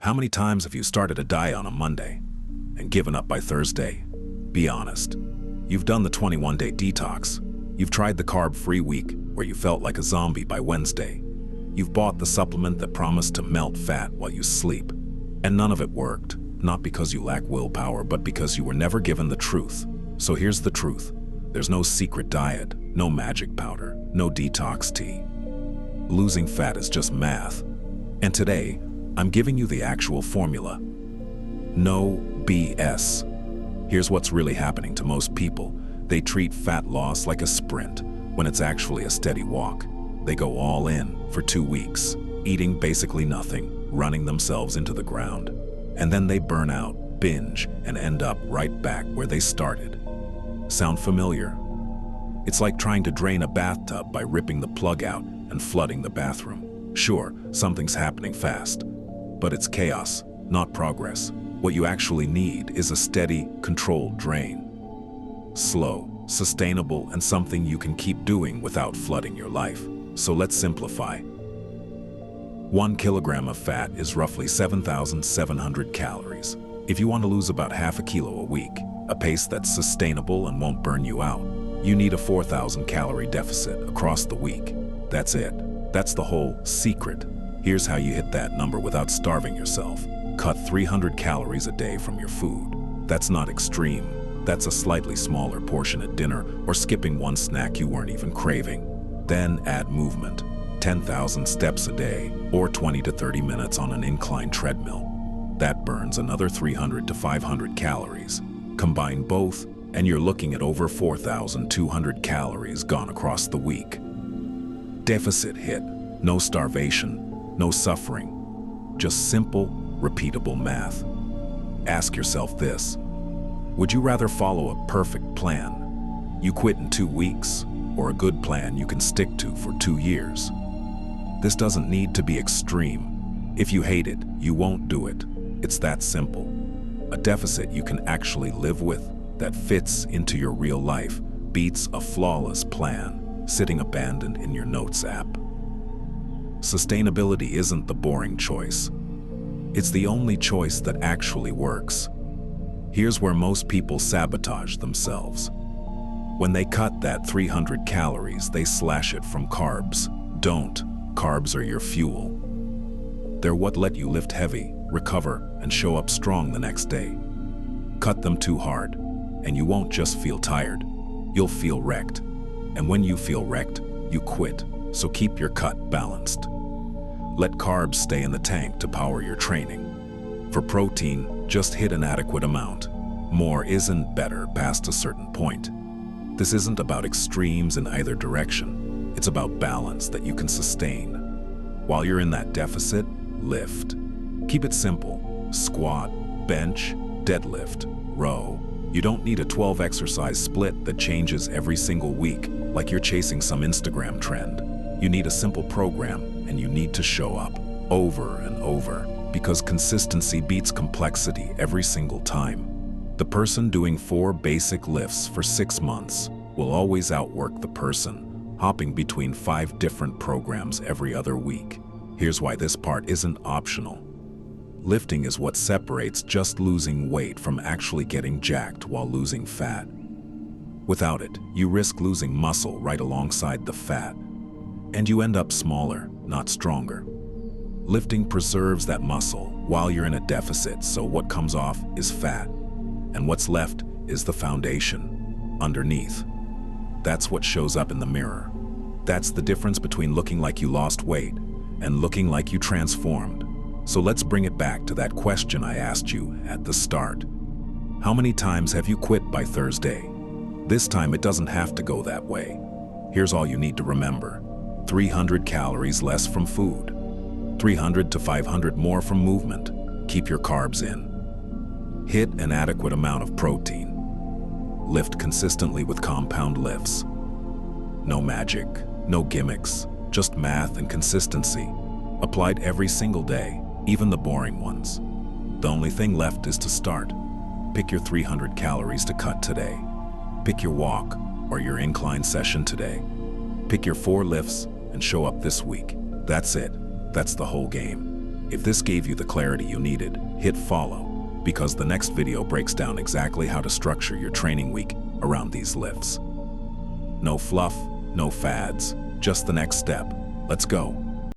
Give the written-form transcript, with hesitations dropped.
How many times have you started a diet on a Monday and given up by Thursday? Be honest. You've done the 21-day detox. You've tried the carb-free week where you felt like a zombie by Wednesday. You've bought the supplement that promised to melt fat while you sleep. And none of it worked, not because you lack willpower, but because you were never given the truth. So here's the truth. There's no secret diet, no magic powder, no detox tea. Losing fat is just math. And today, I'm giving you the actual formula. No BS. Here's what's really happening to most people. They treat fat loss like a sprint, when it's actually a steady walk. They go all in for 2 weeks, eating basically nothing, running themselves into the ground. And then they burn out, binge, and end up right back where they started. Sound familiar? It's like trying to drain a bathtub by ripping the plug out and flooding the bathroom. Sure, something's happening fast, but it's chaos, not progress. What you actually need is a steady, controlled drain. Slow, sustainable, and something you can keep doing without flooding your life. So let's simplify. 1 kilogram of fat is roughly 7,700 calories. If you want to lose about half a kilo a week, a pace that's sustainable and won't burn you out, you need a 4,000 calorie deficit across the week. That's it. That's the whole secret. Here's how you hit that number without starving yourself. Cut 300 calories a day from your food. That's not extreme. That's a slightly smaller portion at dinner or skipping one snack you weren't even craving. Then add movement. 10,000 steps a day or 20 to 30 minutes on an incline treadmill. That burns another 300 to 500 calories. Combine both and you're looking at over 4,200 calories gone across the week. Deficit hit. No starvation. No suffering, just simple, repeatable math. Ask yourself this: would you rather follow a perfect plan you quit in 2 weeks, or a good plan you can stick to for 2 years? This doesn't need to be extreme. If you hate it, you won't do it. It's that simple. A deficit you can actually live with, that fits into your real life, beats a flawless plan sitting abandoned in your notes app. Sustainability isn't the boring choice. It's the only choice that actually works. Here's where most people sabotage themselves. When they cut that 300 calories, they slash it from carbs. Don't. Carbs are your fuel. They're what let you lift heavy, recover, and show up strong the next day. Cut them too hard, and you won't just feel tired. You'll feel wrecked. And when you feel wrecked, you quit. So keep your cut balanced. Let carbs stay in the tank to power your training. For protein, just hit an adequate amount. More isn't better past a certain point. This isn't about extremes in either direction. It's about balance that you can sustain. While you're in that deficit, lift. Keep it simple. Squat, bench, deadlift, row. You don't need a 12-exercise split that changes every single week like you're chasing some Instagram trend. You need a simple program, and you need to show up over and over, because consistency beats complexity every single time. The person doing 4 basic lifts for 6 months will always outwork the person hopping between 5 different programs every other week. Here's why this part isn't optional. Lifting is what separates just losing weight from actually getting jacked while losing fat. Without it, you risk losing muscle right alongside the fat, and you end up smaller, not stronger. Lifting preserves that muscle while you're in a deficit, so what comes off is fat, and what's left is the foundation underneath. That's what shows up in the mirror. That's the difference between looking like you lost weight and looking like you transformed. So let's bring it back to that question I asked you at the start. How many times have you quit by Thursday? This time it doesn't have to go that way. Here's all you need to remember. 300 calories less from food. 300 to 500 more from movement. Keep your carbs in. Hit an adequate amount of protein. Lift consistently with compound lifts. No magic, no gimmicks, just math and consistency. Applied every single day, even the boring ones. The only thing left is to start. Pick your 300 calories to cut today. Pick your walk or your incline session today. Pick your 4 lifts and show up this week. That's it. That's the whole game. If this gave you the clarity you needed, hit follow, because the next video breaks down exactly how to structure your training week around these lifts. No fluff, no fads, just the next step. Let's go.